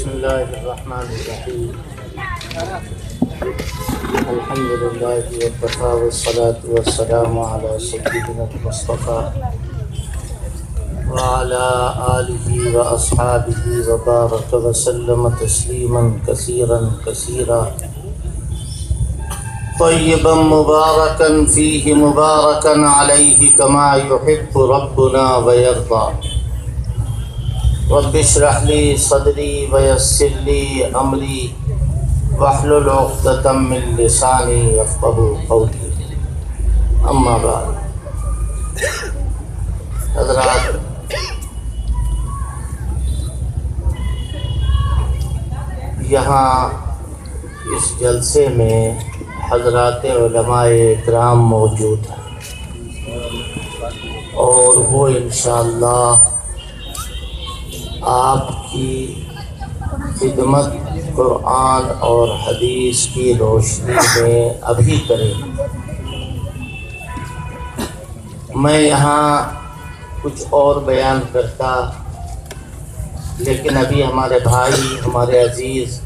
بسم الله الرحمن الرحيم. الحمد لله وكفى والصلاة والسلام على سيدنا المصطفى وعلى آله وأصحابه وبارك وسلم تسليما كثيرا كثيرا طيبا مباركا فيه مباركا عليه كما يحب ربنا ويرضى. رب اشرح لي صدري ويسر لي امري واحلل عقدة من لساني يفقهوا قولي. اما بعد، حضرات، یہاں اس جلسے میں حضرات علماء اکرام موجود ہیں اور وہ انشاءاللہ آپ کی خدمت قرآن اور حدیث کی روشنی میں ابھی کریں. میں یہاں کچھ اور بیان کرتا، لیکن ابھی ہمارے بھائی، ہمارے عزیز،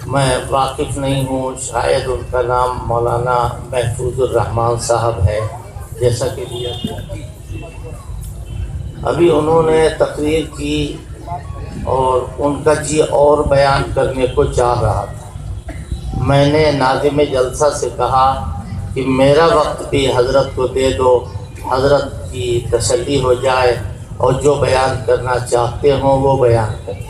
میں واقف نہیں ہوں، شاید ان کا نام مولانا محفوظ الرحمان صاحب ہے، جیسا کہ ابھی انہوں نے تقریر کی اور ان کا جی اور بیان کرنے کو چاہ رہا تھا. میں نے ناظم جلسہ سے کہا کہ میرا وقت بھی حضرت کو دے دو، حضرت کی تسلی ہو جائے اور جو بیان کرنا چاہتے ہوں وہ بیان کریں.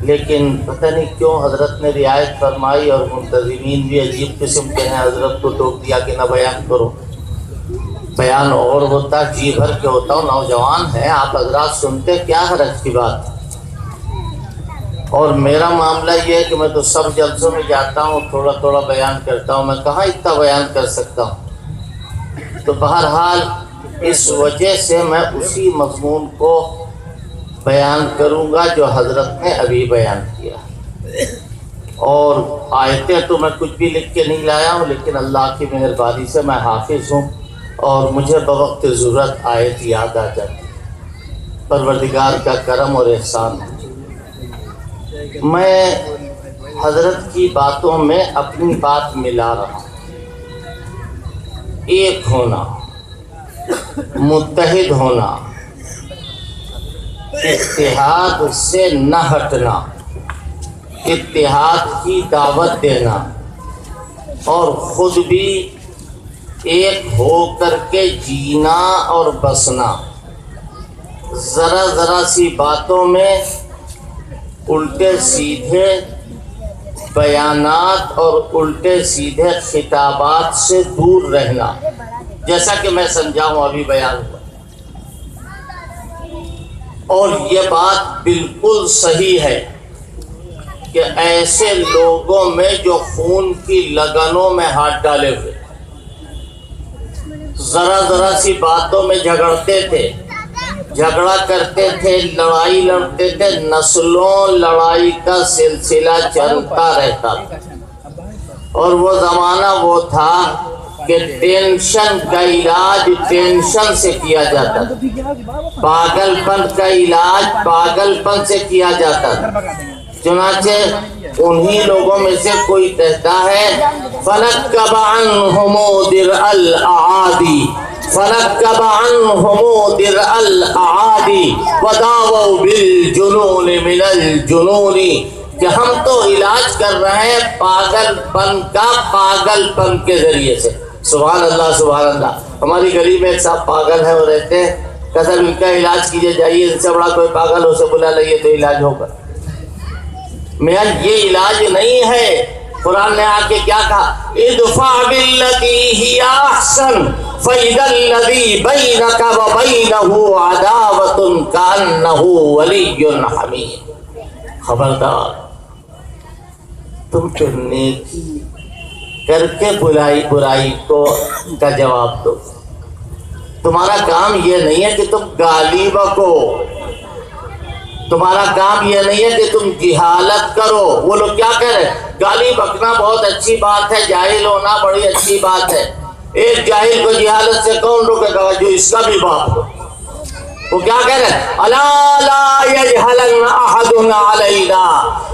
لیکن پتہ نہیں کیوں حضرت نے رعایت فرمائی اور منتظمین بھی عجیب قسم کے ہیں، حضرت کو ٹوک دیا کہ نہ بیان کرو. بیان اور ہوتا، جی بھر کے ہوتا ہوں، نوجوان ہیں آپ حضرات، سنتے کیا حرج کی بات. اور میرا معاملہ یہ ہے کہ میں تو سب جلسوں میں جاتا ہوں، تھوڑا تھوڑا بیان کرتا ہوں، میں کہاں اتنا بیان کر سکتا ہوں. تو بہرحال اس وجہ سے میں اسی مضمون کو بیان کروں گا جو حضرت نے ابھی بیان کیا. اور آیتیں تو میں کچھ بھی لکھ کے نہیں لایا ہوں، لیکن اللہ کی مہربانی سے میں حافظ ہوں اور مجھے بوقت ضرورت آیت یاد آ جاتی. پروردگار کا کرم اور احسان. میں حضرت کی باتوں میں اپنی بات ملا رہا ہوں. ایک ہونا، متحد ہونا، اتحاد سے نہ ہٹنا، اتحاد کی دعوت دینا اور خود بھی ایک ہو کر کے جینا اور بسنا. ذرا ذرا سی باتوں میں الٹے سیدھے بیانات اور الٹے سیدھے خطابات سے دور رہنا، جیسا کہ میں سمجھاؤں ابھی بیان ہوا. اور یہ بات بالکل صحیح ہے کہ ایسے لوگوں میں جو خون کی لگنوں میں ہاتھ ڈالے ہوئے، ذرا ذرا سی باتوں میں جھگڑتے تھے، جھگڑا کرتے تھے، لڑائی لڑتے تھے، نسلوں لڑائی کا سلسلہ چلتا رہتا تھا. اور وہ زمانہ وہ تھا کہ ٹینشن کا علاج ٹینشن سے کیا جاتا تھا، پاگل پن کا علاج پاگل پن سے کیا جاتا تھا. چنانچہ انہی لوگوں میں سے کوئی کہتا ہے فَنَكَّبَ عَنْهُمُ دِرْءَ الْأَعَادِي فَنَكَّبَ عَنْهُمُ دِرْءَ الْأَعَادِي وَدَاوَوْا بِالْجُنُونِ مِنَ الْجُنُونِ، کہ ہم تو علاج کر رہے ہیں پاگل پن کا پاگل پن کے ذریعے سے. سبحان اللہ سبحان اللہ. ہماری گلی میں ایک صاحب پاگل ہے، وہ رہتے ہیں، کہتے ہیں ان کا علاج کیجئے، جائیے، ان سے بڑا کوئی پاگل ہو سے بلا لئیے تو علاج ہوگا. میاں یہ علاج نہیں ہے. قرآن نے آ کے کیا کہا؟ ادفع باللتی ہی احسن فاذا الذی بینک وبینہ عداوۃ کانہ ولی حمیم. خبردار، تم تو نیکی کر کے برائی کا جواب دو. تمہارا کام یہ نہیں ہے کہ تم گالی بکو، تمہارا کام یہ نہیں ہے کہ تم جہالت کرو. وہ لوگ کیا کہہ رہے ہیں؟ گالی بکنا بہت اچھی بات ہے، جاہل ہونا بڑی اچھی بات ہے. ایک جاہل کو جہالت سے کون روکے گا جو اس کا بھی باپ ہو؟ وہ کیا کہہ رہے ہیں؟ الا لا یجہلن احد علینا،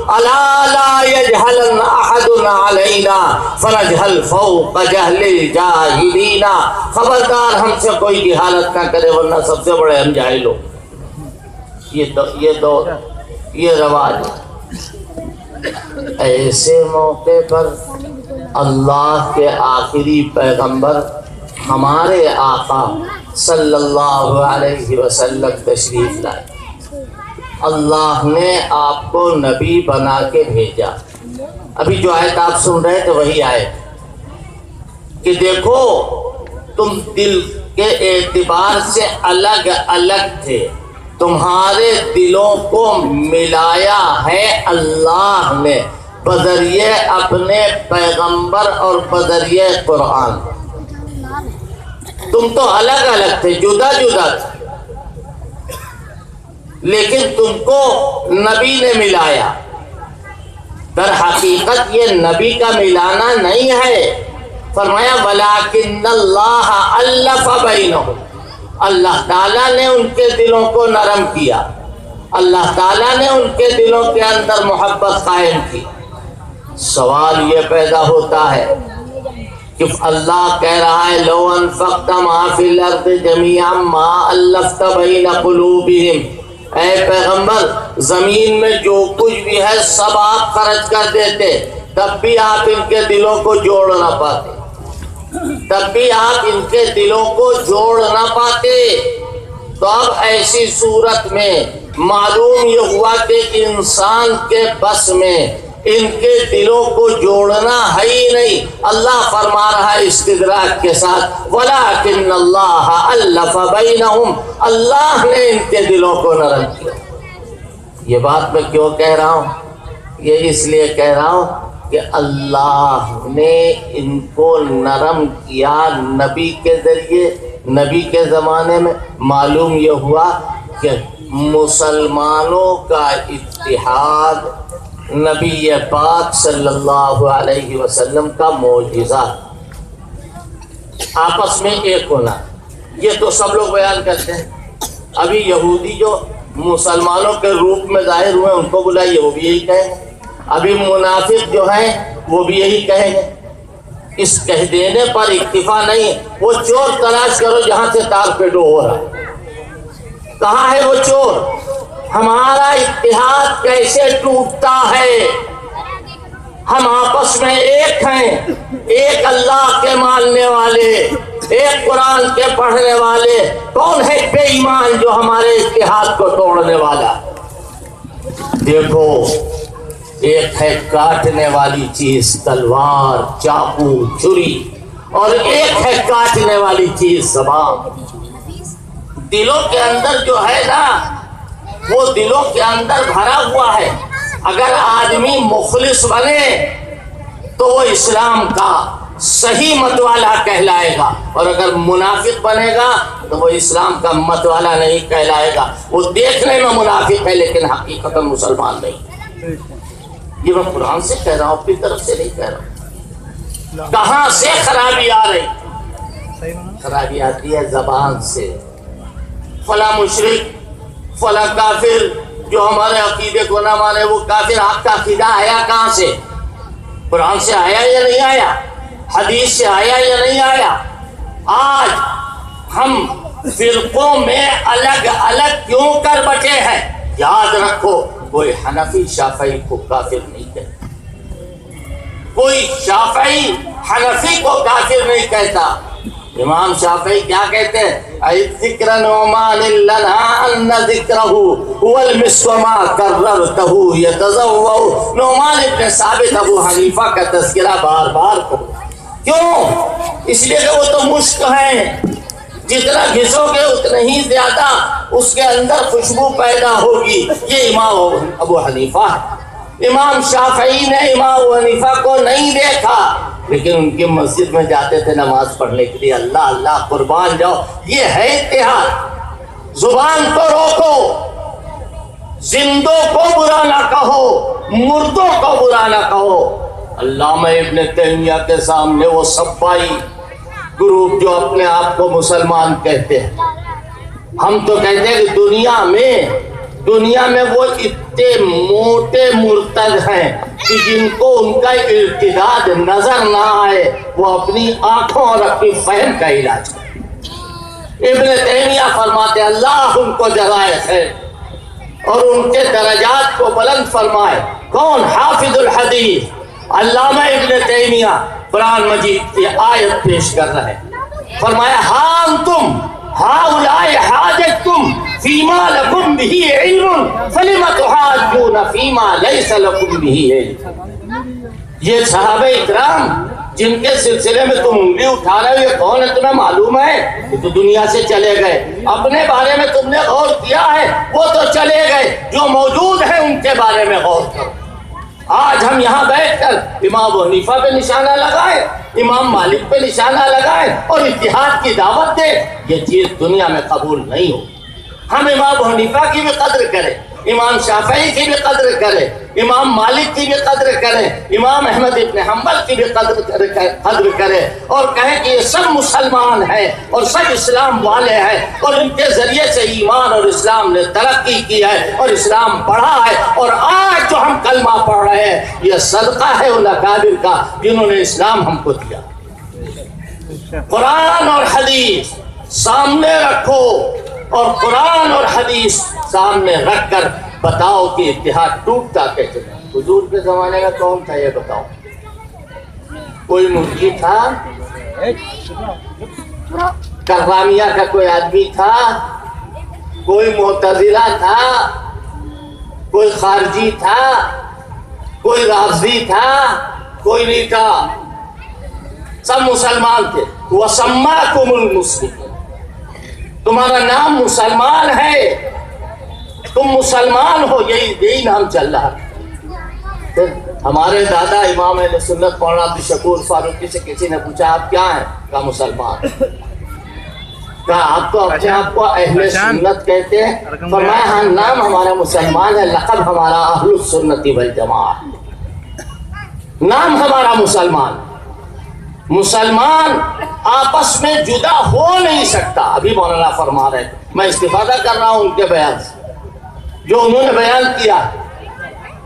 الا لا یجہلن احد علینا فنجہل فوق جہل الجاہلین، خبردار ہم سے کوئی جہالت نہ کرے ورنہ سب سے بڑے ہم جاہل ہو۔ یہ رواج ہے۔ ایسے موقع پر اللہ کے آخری پیغمبر ہمارے آقا صلی اللہ علیہ وسلم تشریف لائے۔ اللہ نے آپ کو نبی بنا کے بھیجا۔ ابھی جو آیت آپ سن رہے تھے وہی آیت کہ دیکھو تم دل کے اعتبار سے الگ الگ تھے، تمہارے دلوں کو ملایا ہے اللہ نے بذریعہ اپنے پیغمبر اور بذریعہ قرآن۔ تم تو الگ الگ تھے، جدا جدا تھے، لیکن تم کو نبی نے ملایا۔ در حقیقت یہ نبی کا ملانا نہیں ہے، فرمایا وَلَٰكِنَّ اللَّهَ أَلَّفَ بَيْنَهُمْ، اللہ تعالیٰ نے ان کے دلوں کو نرم کیا، اللہ تعالیٰ نے ان کے دلوں کے اندر محبت قائم کی۔ سوال یہ پیدا ہوتا ہے کہ اللہ کہہ رہا ہے لو انفقت ما فی الارض جمیعا ما الفت بین قلوبہم، اے پیغمبر زمین میں جو کچھ بھی ہے سب آپ خرچ کر دیتے تب بھی آپ ان کے دلوں کو جوڑ نہ پاتے، تب بھی آپ ان کے دلوں کو جوڑ نہ پاتے۔ تو اب ایسی صورت میں معلوم یہ ہوا کہ انسان کے بس میں ان کے دلوں کو جوڑنا ہے ہی نہیں۔ اللہ فرما رہا ہے استدراک کے ساتھ وَلَٰكِنَّ اللَّهَ أَلَّفَ بَيْنَهُمْ، اللہ نے ان کے دلوں کو نرم کیا۔ یہ بات میں کیوں کہہ رہا ہوں؟ یہ اس لیے کہہ رہا ہوں کہ اللہ نے ان کو نرم کیا نبی کے ذریعے۔ نبی کے زمانے میں معلوم یہ ہوا کہ مسلمانوں کا اتحاد نبی پاک صلی اللہ علیہ وسلم کا معجزہ، آپس میں ایک ہونا، یہ تو سب لوگ بیان کرتے ہیں۔ ابھی یہودی جو مسلمانوں کے روپ میں ظاہر ہوئے ان کو بلائیے وہ بھی یہی کہیں گے، ابھی منافق جو ہیں وہ بھی یہی کہیں گے۔ اس کہہ دینے پر اکتفا نہیں، وہ چور تلاش کرو جہاں سے تار پیڈو ہو رہا ہے، کہاں ہے وہ چور؟ ہمارا اتحاد کیسے ٹوٹتا ہے؟ ہم آپس میں ایک ہیں، ایک اللہ کے ماننے والے، ایک قرآن کے پڑھنے والے۔ کون ہے بے ایمان جو ہمارے اتحاد کو توڑنے والا؟ دیکھو ایک ہے کاٹنے والی چیز تلوار، چاقو، چھری، اور ایک ہے کاٹنے والی چیز زبان۔ دلوں کے اندر جو ہے نا وہ دلوں کے اندر بھرا ہوا ہے۔ اگر آدمی مخلص بنے تو وہ اسلام کا صحیح مت والا کہلائے گا، اور اگر منافق بنے گا تو وہ اسلام کا مت والا نہیں کہلائے گا۔ وہ دیکھنے میں منافق ہے لیکن حقیقتاً مسلمان نہیں۔ یہ میں قرآن سے کہہ رہا ہوں، اپنی طرف سے نہیں کہہ رہا ہوں۔ کہاں سے خرابی آ رہی؟ خرابی آتی ہے زبان سے۔ فلاں مشرک، فلاں کافر جو ہمارے عقیدے کو نہ مانے وہ کافر۔ آپ کا عقیدہ آیا کہاں سے؟ قرآن سے آیا یا نہیں آیا؟ حدیث سے آیا یا نہیں آیا؟ آج ہم فرقوں میں الگ الگ کیوں کر بچے ہیں؟ یاد رکھو کوئی حنفی شافعی کو کافر نہیں کہتا، کوئی شافعی حنفی کو کافر نہیں کہتا۔ امام شافعی کیا کہتے ہیں؟ ذکر نعمان لنا ان ذکرہ هو المسو ما کررتہ یتضوع۔ نعمان ابن ثابت ابو حنیفہ کا تذکرہ بار بار کرو۔ کیوں؟ اس لیے کہ وہ تو مشک ہیں، جتنا گھسو گے اتنا ہی زیادہ اس کے اندر خوشبو پیدا ہوگی۔ یہ امام ابو حنیفہ ہے۔ امام شافعی نے امام ابو حنیفہ کو نہیں دیکھا لیکن ان کی مسجد میں جاتے تھے نماز پڑھنے کے لیے۔ اللہ اللہ قربان جاؤ، یہ ہے اتحاد۔ زبان کو روکو، زندوں کو برا نہ کہو، مردوں کو برا نہ کہو۔ علامہ ابن تیمیہ کے سامنے وہ سبائی گروپ جو اپنے آپ کو مسلمان کہتے ہیں، ہم تو کہتے ہیں کہ دنیا میں وہ اتنے موٹے مرتد ہیں کہ جن کو ان کا ارتداد نظر نہ آئے وہ اپنی آنکھوں اور اپنی فہم کا علاج کریں۔ ابن تیمیہ فرماتے اللہ ان کو جزائے خیر اور ان کے درجات کو بلند فرمائے۔ کون؟ حافظ الحدیث علامہ ابن تیمیہ قرآن مجید کی آیت پیش کر رہے ہیں۔ فرمایا ہاں انتم ہؤلاء حاججتم فیما لکم بہ علم فلم تحاجون فیما لیس لکم بہ علم۔ یہ صحابہ اکرام جن کے سلسلے میں تم انگلی اٹھا رہے ہو یہ کون ہے تمہیں معلوم ہے؟ یہ تو دنیا سے چلے گئے، اپنے بارے میں تم نے غور کیا ہے؟ وہ تو چلے گئے، جو موجود ہیں ان کے بارے میں غور کرو۔ آج ہم یہاں بیٹھ کر امام ابو حنیفہ پہ نشانہ لگائیں، امام مالک پہ نشانہ لگائیں اور اتحاد کی دعوت دیں، یہ چیز دنیا میں قبول نہیں ہو۔ ہم امام ابو حنیفہ کی بھی قدر کریں، امام شافعی کی بھی قدر کریں، امام مالک کی بھی قدر کریں، امام احمد ابن حنبل کی بھی قدر کریں اور کہیں کہ یہ سب مسلمان ہیں اور سب اسلام والے ہیں اور ان کے ذریعے سے ایمان اور اسلام نے ترقی کی ہے اور اسلام بڑھا ہے، اور آج جو ہم کلمہ پڑھ رہے ہیں یہ صدقہ ہے ان اکابر کا جنہوں نے اسلام ہم کو دیا۔ قرآن اور حدیث سامنے رکھو اور قرآن اور حدیث سامنے رکھ کر بتاؤ کہ اتحاد ٹوٹتا کیسے؟ حضور کے زمانے میں کون تھا یہ بتاؤ؟ کوئی مرجی تھا؟ کررامیہ کا کوئی آدمی تھا؟ کوئی معتزلہ تھا؟ کوئی خارجی تھا؟ کوئی رافضی تھا؟ کوئی نہیں تھا، سب مسلمان تھے۔ وَسَمَّاكُمُ الْمُسْلِمُونَ، تمہارا نام مسلمان ہے، تم مسلمان ہو، یہی نام چل رہا ہے۔ ہمارے دادا امام اہل سنت مولانا عبدالشکور فاروقی سے کسی نے پوچھا آپ کیا ہیں؟ کہا مسلمان۔ کہا آپ تو اپنے آپ کو اہل سنت کہتے ہیں؟ فرمایا ہاں نام ہمارا مسلمان ہے، لقب ہمارا اہل السنت والجماعہ، نام ہمارا مسلمان۔ مسلمان آپس میں جدا ہو نہیں سکتا، ابھی مولانا فرما رہے تھے، میں استفادہ کر رہا ہوں ان کے بیان سے جو انہوں نے بیان کیا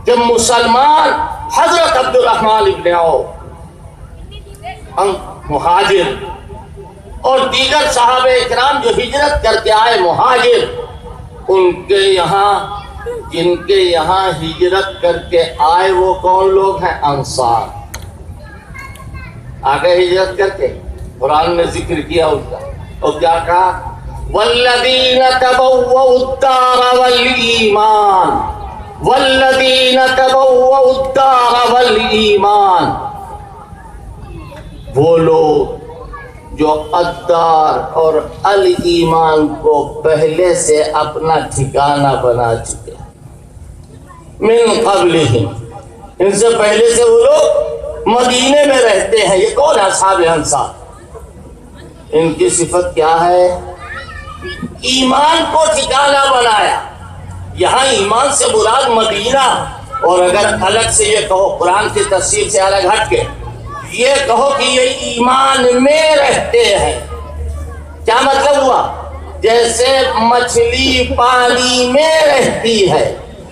کہ مسلمان حضرت عبد الرحمن ابن عوف مہاجر اور دیگر صحابہ اکرام جو ہجرت کر کے آئے مہاجر، ان کے یہاں جن کے یہاں ہجرت کر کے آئے وہ کون لوگ ہیں؟ انصار۔ آگے ہجرت کر کے قرآن نے ذکر کیا ان کا اور کیا کہا؟ والذین تبوؤوا الدار والایمان، والذین تبوؤوا الدار والایمان، وہ لوگ جو الدار اور الایمان کو پہلے سے اپنا ٹھکانہ بنا چکے، من قبلہم، ان سے پہلے سے وہ لوگ مدینے میں رہتے ہیں۔ یہ کون ہے؟ اصحاب انصار۔ ان کی صفت کیا ہے؟ ایمان کو ٹھکانہ بنایا۔ یہاں ایمان سے مراد مدینہ، اور اگر الگ سے یہ کہو قرآن کی تفسیر سے الگ ہٹ کے یہ کہو کہ یہ ایمان میں رہتے ہیں، کیا مطلب ہوا؟ جیسے مچھلی پانی میں رہتی ہے،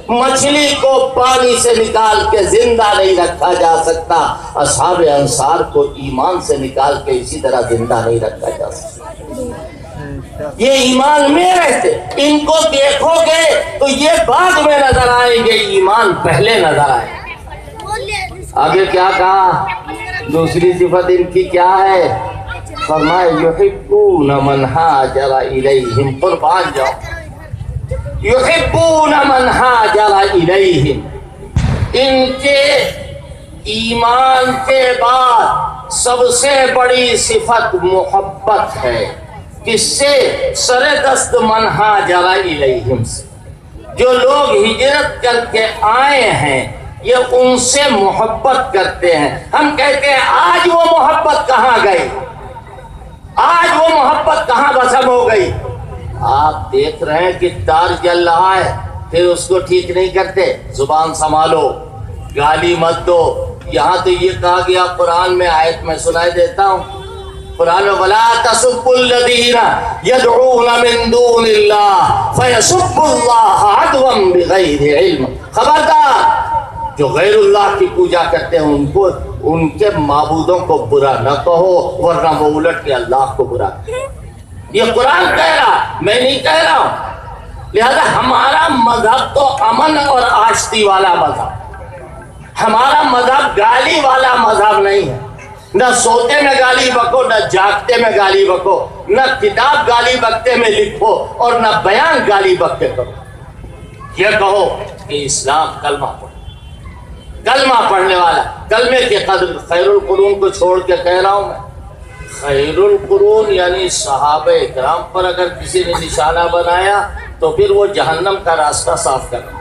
مچھلی کو پانی سے نکال کے زندہ نہیں رکھا جا سکتا، اصحاب انصار کو ایمان سے نکال کے اسی طرح زندہ نہیں رکھا جا سکتا۔ یہ ایمان میں رہتے، ان کو دیکھو گے تو یہ بعد میں نظر آئیں گے، ایمان پہلے نظر آئے۔ آگے کیا کہا؟ دوسری صفت ان کی کیا ہے؟ فرمایا یحبون من ہاجر الیہم، قربان جاؤ، یحبون من ہاجر الیہم، ان کے ایمان کے بعد سب سے بڑی صفت محبت ہے۔ کس سے؟ سر دست من ہاجر الیہم سے، جو لوگ ہجرت کر کے آئے ہیں یہ ان سے محبت کرتے ہیں۔ ہم کہتے ہیں آج وہ محبت کہاں گئی؟ آج وہ محبت کہاں بسم ہو گئی؟ آپ دیکھ رہے ہیں کہ تار جل رہا ہے، پھر اس کو ٹھیک نہیں کرتے، زبان سنبھالو، گالی مت دو۔ یہاں تو یہ کہا گیا قرآن میں، آیت میں سنائی دیتا ہوں، قرآن میں وَلَا تَسُبُّوا الَّذِينَ يَدْعُونَ مِن دُونِ اللَّهِ فَيَسُبُّوا اللَّهَ عَدْوًا بِغَيْرِ عِلْمٍ. خبردار جو غیر اللہ کی پوجا کرتے ہیں ان کے معبودوں کو برا نہ کہو ورنہ وہ الٹ کے اللہ کو برا کہو. یہ قرآن کہہ رہا، میں نہیں کہہ رہا ہوں. لہذا ہمارا مذہب تو امن اور آشتی والا مذہب، ہمارا مذہب گالی والا مذہب نہیں ہے. نہ سوتے میں گالی بکو، نہ جاگتے میں گالی بکو، نہ کتاب گالی بکتے میں لکھو اور نہ بیان گالی بکتے کرو. یہ کہو کہ اسلام کلمہ پڑھ، کلمہ پڑھنے والا. کلمے کے قدر خیر القرون کو چھوڑ کے کہہ رہا ہوں میں. خیر القرون یعنی صحابہ اکرام پر اگر کسی نے نشانہ بنایا تو پھر وہ جہنم کا راستہ صاف کرنا.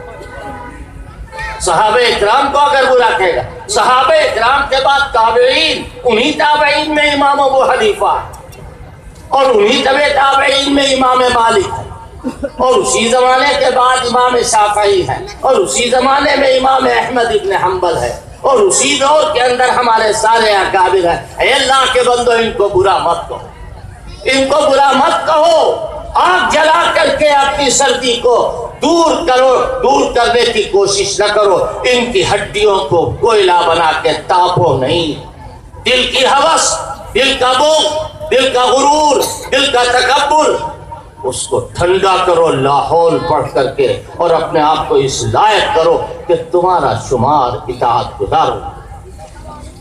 صحابہ اکرام کو اگر برا کہے گا، صحابہ اکرام کے بعد تابعین، انہی تابعین میں امام ابو حنیفہ اور انہی طبع تابعین میں امام مالک ہے اور اسی زمانے کے بعد امام شافعی ہے اور اسی زمانے میں امام احمد ابن حنبل ہے اور اسی دور کے اندر ہمارے سارے اکابر ہیں. اے اللہ کے بندو ان کو برا مت کہو، ان کو برا مت کہو. آگ جلا کر کے اپنی سردی کو دور کرو، دور کرنے کی کوشش نہ کرو. ان کی ہڈیوں کو کوئلہ بنا کے تاپو نہیں. دل کی ہوس، دل کا بغض، دل کا غرور، دل کا تکبر، اس کو ٹھنڈا کرو لاحول پڑھ کر کے اور اپنے آپ کو اس لائق کرو کہ تمہارا شمار اطاعت گزاروں،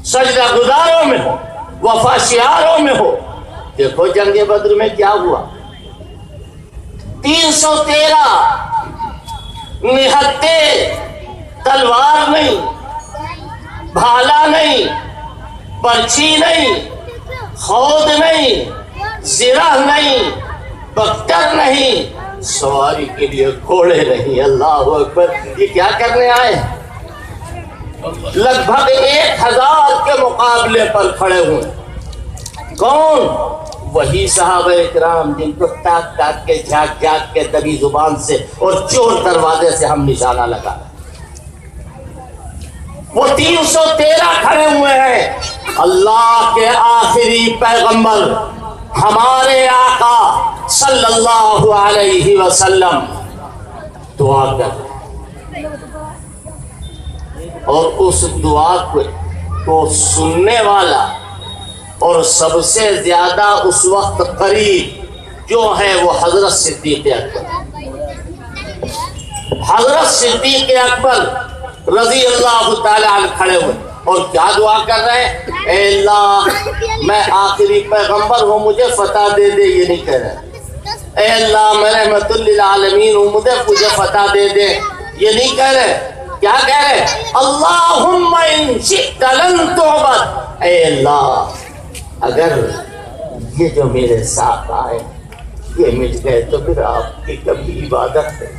سجدہ گزاروں میں ہو، وفا شعاروں میں ہو. دیکھو جنگ بدر میں کیا ہوا. 313 نہتے، تلوار نہیں، بھالا نہیں، برچھی نہیں، خود نہیں، زرہ نہیں، بختر نہیں، سواری کے لیے گھوڑے نہیں. اللہ اکبر. یہ کیا کرنے آئے؟ لگ بھگ 1000 کے مقابلے پر کھڑے ہوئے. کون؟ وہی صحابہ اکرام جن کو تاک تاک کے، جھاگ جھاگ کے، دبی زبان سے اور چور دروازے سے ہم نشانہ لگا. وہ 313 کھڑے ہوئے ہیں. اللہ کے آخری پیغمبر ہمارے آقا صلی اللہ علیہ وسلم دعا کر اور اس دعا کو سننے والا اور سب سے زیادہ اس وقت قریب جو ہے وہ حضرت صدیق اکبر. حضرت صدیق اکبر رضی اللہ تعالی عنہ کھڑے ہوئے اور کیا دعا کر رہے ہیں؟ اے اللہ میں آخری پیغمبر ہوں، مجھے فتح دے دے. یہ نہیں کہہ رہے. اے اللہ میں رحمت للعالمین ہوں، مجھے فتح دے دے. یہ نہیں کہہ رہے. کیا کہہ رہے؟ اللہم ان شئت لن تعبد. اے اللہ اگر یہ جو میرے ساتھ آئے یہ مٹ گئے تو پھر آپ کی کبھی عبادت ہے.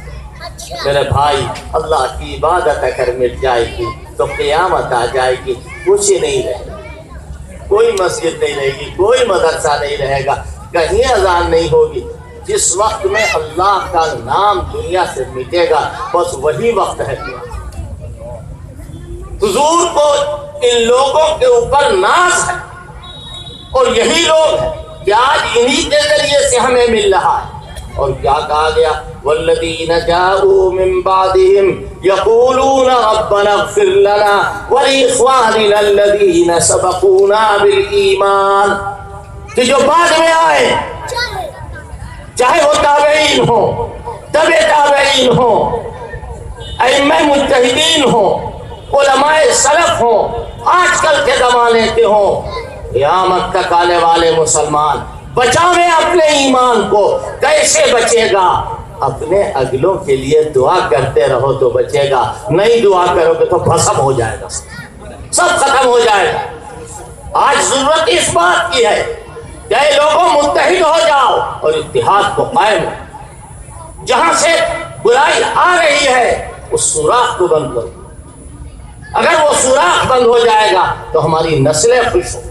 میرے بھائی اللہ کی عبادت اگر مٹ جائے گی تو قیامت آ جائے گی، کچھ نہیں رہے گا. کوئی مسجد نہیں رہے گی، کوئی مدرسہ نہیں رہے گا، کہیں اذان نہیں ہوگی. جس وقت میں اللہ کا نام دنیا سے مٹے گا بس وہی وقت ہے. حضور کو ان لوگوں کے اوپر ناز ہے اور یہی لوگ ہیں کہ آج انہی کے ذریعے سے ہمیں مل رہا ہے. اور کیا کہا گیا؟ والذین جاءوا من بعدهم یقولون ربنا اغفر لنا ولاخواننا الذین سبقونا بالایمان. کہ جو بعد میں آئے، چاہے وہ تابعین ہوں، تبع تابعین ہوں، ائمہ مجتہدین ہوں، علماء سلف ہوں، آج کل کے زمانے کے ہوں، قیامت تک آنے والے مسلمان بچاویں اپنے ایمان کو. کیسے بچے گا؟ اپنے اگلوں کے لیے دعا کرتے رہو تو بچے گا، نہیں دعا کرو گے تو بھسم ہو جائے گا، سب ختم ہو جائے گا. آج ضرورت اس بات کی ہے کہ اے لوگوں متحد ہو جاؤ اور اتحاد کو قائم رکھو. جہاں سے برائی آ رہی ہے اس سوراخ کو بند کرو. اگر وہ سوراخ بند ہو جائے گا تو ہماری نسلیں خوش ہوں.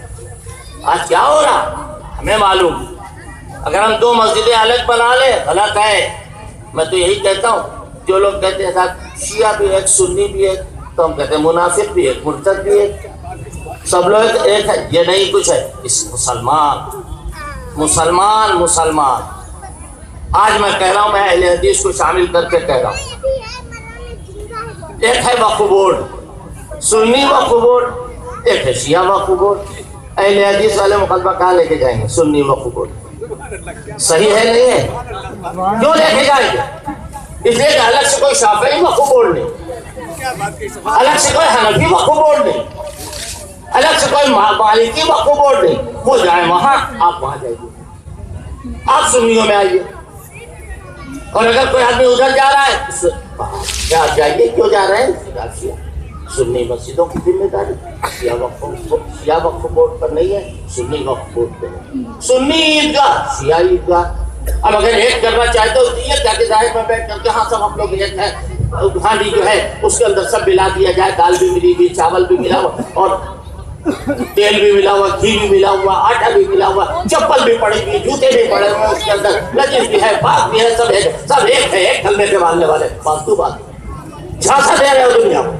آج کیا ہو رہا ہمیں معلوم. اگر ہم 2 مسجدیں الگ بنا لیں غلط ہے. میں تو یہی کہتا ہوں، جو لوگ کہتے ہیں صاحب شیعہ بھی ایک، سنی بھی ایک، تو ہم کہتے ہیں منافق بھی ایک، مرتد بھی ایک. سب لوگ ایک ہے، یہ نہیں کچھ ہے. اس مسلمان آج میں کہہ رہا ہوں، میں اہل حدیث کو شامل کر کے کہہ رہا ہوں. ایک ہے وقف بورڈ، سنی وقف بورڈ، ایک ہے شیعہ وقف بورڈ. اہل حدیث والے مقدمہ کہاں لے کے جائیں گے؟ سنی وقف بورڈ. صحیح ہے نہیں ہے؟ کیوں لے کے جائیں گے؟ اس لیے کہ الگ سے کوئی شافعی وقف بورڈ نہیں، الگ سے کوئی حنفی وقف بورڈ نہیں، الگ سے کوئی مالکی وقف بورڈ نہیں. وہ جائیں وہاں، آپ وہاں جائیے، آپ سنیوں میں آئیے. اور اگر کوئی آدمی ادھر جا رہا ہے آپ جائیے. کیوں جا رہے ہیں؟ سنی مسجدوں کی ذمہ داری شیعہ وقف بورڈ پر نہیں ہے، سنی وقف بورڈ پر ہے. سنی عیدگاہ، شیعہ عیدگاہ. اب اگر ایک کرنا چاہتے ہو تو یہ کیا کہ ظاہر میں بیٹھ کر کے ہاں سب ہم لوگ ایک ہے، ہانڈی جو ہے اس کے اندر سب ملا دیا جائے، دال بھی ملی ہوئی، چاول بھی ملا ہوا، اور تیل بھی ملا ہوا، گھی بھی ملا ہوا، آٹا بھی ملا ہوا، چپل بھی پڑی ہوئی، جوتے بھی پڑے ہوئے اس کے اندر، نجس بھی ہے، پاک بھی ہے، سب ایک ہے، ایک کلمے کے ماننے والے. فالتو بات، جھانسا دے رہے ہو دنیا کو،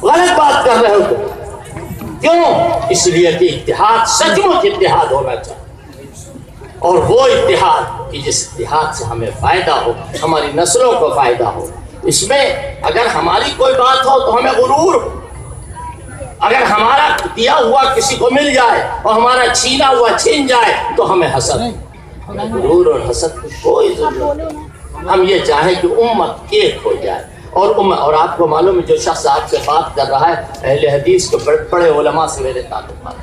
غلط بات کر رہے ہو تم. کیوں؟ اس لیے کہ اتحاد سچ مچ اتحاد ہونا چاہیے، اور وہ اتحاد کہ جس اتحاد سے ہمیں فائدہ ہو، ہماری نسلوں کو فائدہ ہو. اس میں اگر ہماری کوئی بات ہو تو ہمیں غرور ہو، اگر ہمارا دیا ہوا کسی کو مل جائے اور ہمارا چھینا ہوا چھین جائے تو ہمیں حسد. غرور اور حسد کی کوئی ضرورت نہیں. ہم یہ چاہیں کہ امت ایک ہو جائے. اور آپ کو معلوم ہے جو شخص آپ سے بات کر رہا ہے اہل حدیث کے بڑے علماء سے میرے تعلقات.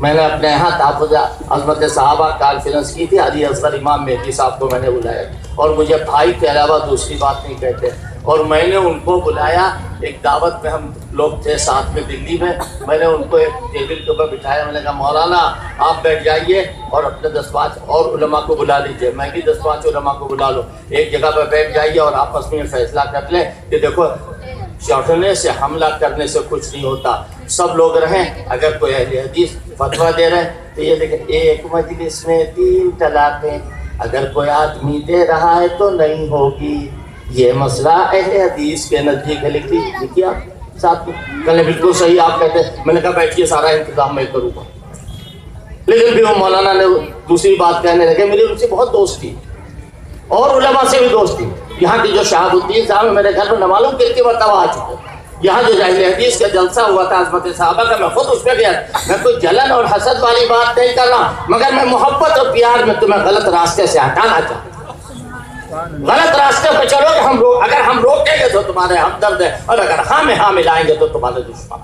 میں نے اپنے یہاں تحفظ عظمت صحابہ کانفرنس کی تھی، علی اصغر امام مہدی صاحب کو میں نے بلایا، اور مجھے بھائی کے علاوہ دوسری بات نہیں کہتے. اور میں نے ان کو بلایا ایک دعوت میں، ہم لوگ تھے ساتھ میں دلی میں. میں نے ان کو ایک ٹیبل کے اوپر بٹھایا، میں نے کہا مولانا آپ بیٹھ جائیے اور اپنے 10-5 اور علماء کو بلا لیجیے، میں بھی 10-5 علماء کو بلا لو، ایک جگہ پہ بیٹھ جائیے اور آپس میں فیصلہ کر لیں کہ دیکھو چڑھنے سے حملہ کرنے سے کچھ نہیں ہوتا، سب لوگ رہیں. اگر کوئی اہل حدیث فتویٰ دے رہے ہیں تو یہ دیکھیں ایک مجلس میں 3 طلاقیں، اگر کوئی آدمی دے رہا ہے تو نہیں ہوگی. یہ مسئلہ اہل حدیث کے نزدیک ہے. لکھیے آپ ساتھ میں. کل بالکل صحیح آپ کہتے ہیں. میں نے کہا بیٹھیے سارا انتظام میں کروں گا. لیکن پھر وہ مولانا نے دوسری بات کہنے لگے. میری ان سے بہت دوستی اور علماء سے بھی دوستی. یہاں کی جو شہاب الدین صاحب میرے گھر میں نہ معلوم کتنی مرتبہ آ چکے. یہاں جو اہل حدیث کا جلسہ ہوا تھا عظمت صحابہ کا، میں خود اس پہ گیا. میں کوئی جلن اور حسد والی بات نہیں کر رہا، مگر میں محبت اور پیار میں تمہیں غلط راستے سے ہٹانا چاہتا ہوں. غلط راستے پہ چلو گے اگر ہم روکیں گے تو تمہارے ہمدرد ہے، اور اگر ہاں میں ہاں ملائیں گے تو تمہارے دشمن.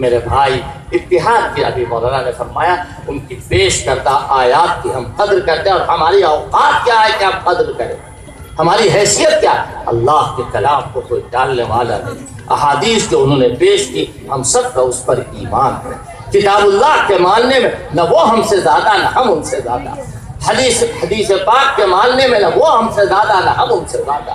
میرے بھائی، اتحاد کی ابھی مولانا نے فرمایا ان کی پیش کردہ آیات کی ہم قدر کرتے ہیں، اور ہماری اوقات کیا ہے کہ ہم قدر کریں. ہماری حیثیت کیا ہے؟ اللہ کے کلام کو کوئی ٹالنے والا نہیں. احادیث جو انہوں نے پیش کی ہم سب کا اس پر ایمان ہے. کتاب اللہ کے ماننے میں نہ وہ ہم سے زیادہ نہ ہم ان سے زیادہ. حدیث پاک کے ماننے میں نہ وہ ہم سے زیادہ نہ ہم ان سے زیادہ.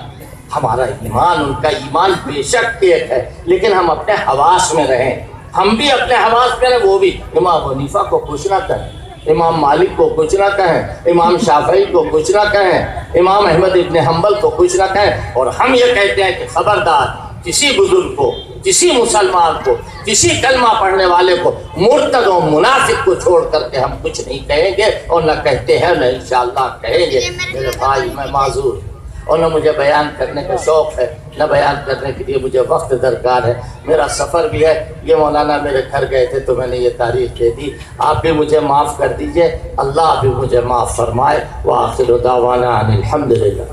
ہمارا ایمان ان کا ایمان بے شک ایک ہے، لیکن ہم اپنے حواس میں رہیں. ہم بھی اپنے حواس میں رہیں، وہ بھی. امام حنیفہ کو کچھ نہ کہیں، امام مالک کو کچھ نہ کہیں، امام شافعی کو کچھ نہ کہیں، امام احمد ابن حنبل کو کچھ نہ کہیں. اور ہم یہ کہتے ہیں کہ خبردار کسی بزرگ کو، کسی مسلمان کو، کسی کلمہ پڑھنے والے کو، مرتد و منافق کو چھوڑ کر کے ہم کچھ نہیں کہیں گے، اور نہ کہتے ہیں نہ انشاءاللہ کہیں گے. میرے بھائی، میں معذور اور نہ مجھے بیان کرنے کا شوق ہے، نہ بیان کرنے کے لیے مجھے وقت درکار ہے. میرا سفر بھی ہے. یہ مولانا میرے گھر گئے تھے تو میں نے یہ تاریخ دے دی. آپ بھی مجھے معاف کر دیجئے، اللہ بھی مجھے معاف فرمائے. وآخر دعوانا ان الحمدللہ.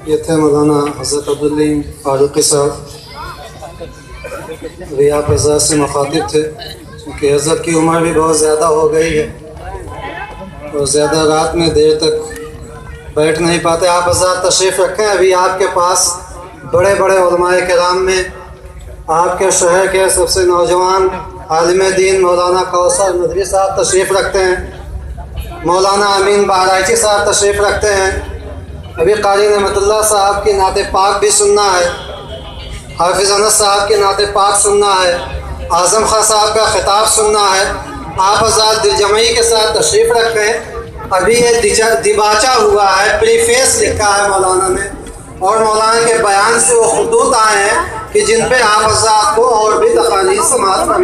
یہ تھے مولانا حضرت عبداللہ فاروقی صاحب. ابھی آپ حضرت سے مخاطب تھے کیونکہ حضرت کی عمر بھی بہت زیادہ ہو گئی ہے اور زیادہ رات میں دیر تک بیٹھ نہیں پاتے. آپ حضرت تشریف رکھیں. ابھی آپ کے پاس بڑے بڑے علماء کرام میں آپ کے شہر کے سب سے نوجوان عالم دین مولانا کوثر ندوی صاحب تشریف رکھتے ہیں. مولانا امین بہرائچی صاحب تشریف رکھتے ہیں. ابھی قاری نعمت اللہ صاحب کی نعت پاک بھی سننا ہے. حافظ انس صاحب کی نعت پاک سننا ہے. اعظم خان صاحب کا خطاب سننا ہے. آپ حضرات دل جمعی کے ساتھ تشریف رکھیں. ابھی یہ دباچہ ہوا ہے، پریفیس لکھا ہے مولانا نے، اور مولانا کے بیان سے وہ خطوط آئے ہیں کہ جن پہ آپ حضرات کو اور بھی تقاریر سماعت فرمائیں.